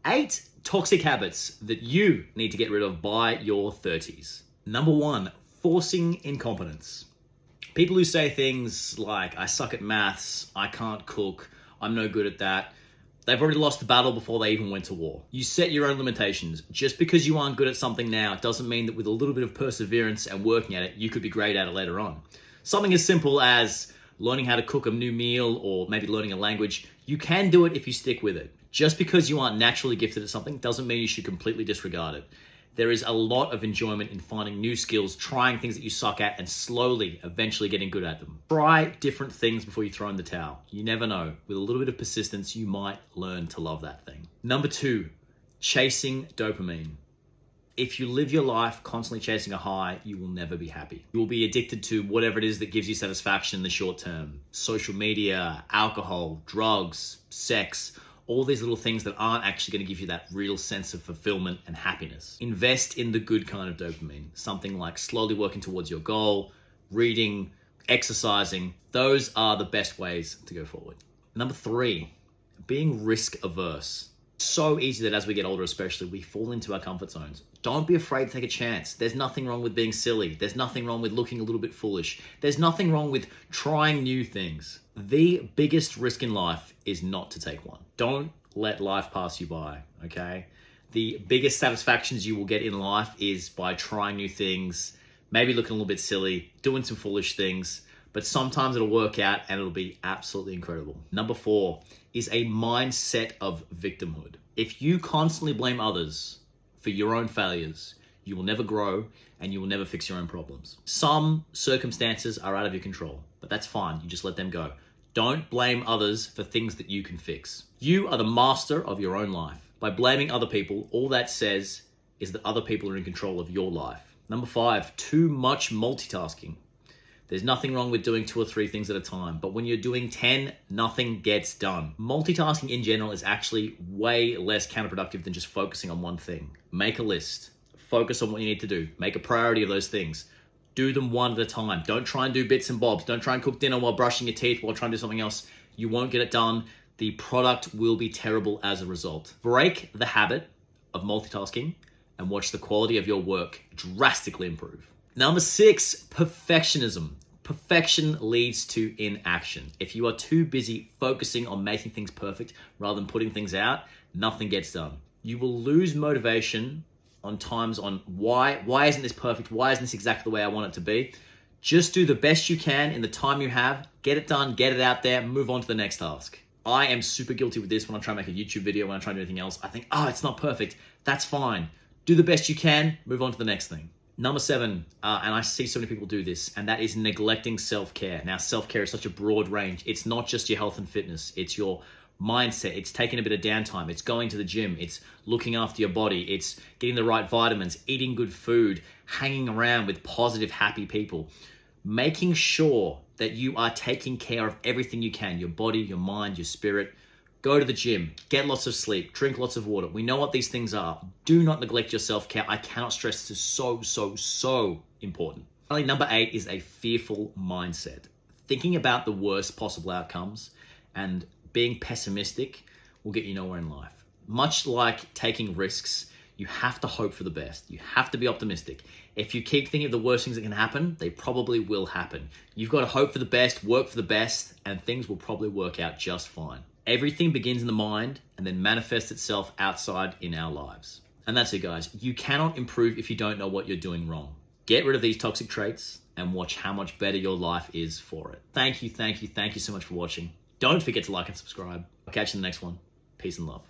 8 toxic habits that you need to get rid of by your 30s. Number 1, forcing incompetence. People who say things like, I suck at maths, I can't cook, I'm no good at that, they've already lost the battle before they even went to war. You set your own limitations. Just because you aren't good at something now doesn't mean that with a little bit of perseverance and working at it, you could be great at it later on. Something as simple as learning how to cook a new meal or maybe learning a language, you can do it if you stick with it. Just because you aren't naturally gifted at something doesn't mean you should completely disregard it. There is a lot of enjoyment in finding new skills, trying things that you suck at, and slowly, eventually getting good at them. Try different things before you throw in the towel. You never know. With a little bit of persistence, you might learn to love that thing. Number 2, chasing dopamine. If you live your life constantly chasing a high, you will never be happy. You will be addicted to whatever it is that gives you satisfaction in the short term. Social media, alcohol, drugs, sex, all these little things that aren't actually going to give you that real sense of fulfillment and happiness. Invest in the good kind of dopamine. Something like slowly working towards your goal, reading, exercising. Those are the best ways to go forward. Number 3, being risk averse. So easy that as we get older especially, we fall into our comfort zones. Don't be afraid to take a chance. There's nothing wrong with being silly. There's nothing wrong with looking a little bit foolish. There's nothing wrong with trying new things. The biggest risk in life is not to take one. Don't let life pass you by, okay? The biggest satisfactions you will get in life is by trying new things, maybe looking a little bit silly, doing some foolish things, but sometimes it'll work out and it'll be absolutely incredible. Number 4 is a mindset of victimhood. If you constantly blame others for your own failures, you will never grow and you will never fix your own problems. Some circumstances are out of your control, but that's fine. You just let them go. Don't blame others for things that you can fix. You are the master of your own life. By blaming other people, all that says is that other people are in control of your life. Number 5, too much multitasking. There's nothing wrong with doing 2 or 3 things at a time, but when you're doing 10, nothing gets done. Multitasking in general is actually way less counterproductive than just focusing on one thing. Make a list. Focus on what you need to do. Make a priority of those things. Do them one at a time. Don't try and do bits and bobs. Don't try and cook dinner while brushing your teeth, while trying to do something else. You won't get it done. The product will be terrible as a result. Break the habit of multitasking and watch the quality of your work drastically improve. Number 6, perfectionism. Perfection leads to inaction. If you are too busy focusing on making things perfect rather than putting things out, nothing gets done. You will lose motivation on times on why isn't this perfect? Why isn't this exactly the way I want it to be? Just do the best you can in the time you have, get it done, get it out there, move on to the next task. I am super guilty with this when I try and make a YouTube video, when I try and do anything else. I think, it's not perfect. That's fine. Do the best you can, move on to the next thing. Number 7, and I see so many people do this, and that is neglecting self-care. Now, self-care is such a broad range. It's not just your health and fitness. It's your mindset. It's taking a bit of downtime. It's going to the gym. It's looking after your body. It's getting the right vitamins, eating good food, hanging around with positive, happy people. Making sure that you are taking care of everything you can, your body, your mind, your spirit. Go to the gym, get lots of sleep, drink lots of water. We know what these things are. Do not neglect your self-care. I cannot stress this is so important. Finally, number 8 is a fearful mindset. Thinking about the worst possible outcomes and being pessimistic will get you nowhere in life. Much like taking risks, you have to hope for the best. You have to be optimistic. If you keep thinking of the worst things that can happen, they probably will happen. You've got to hope for the best, work for the best, and things will probably work out just fine. Everything begins in the mind and then manifests itself outside in our lives. And that's it, guys. You cannot improve if you don't know what you're doing wrong. Get rid of these toxic traits and watch how much better your life is for it. Thank you so much for watching. Don't forget to like and subscribe. I'll catch you in the next one. Peace and love.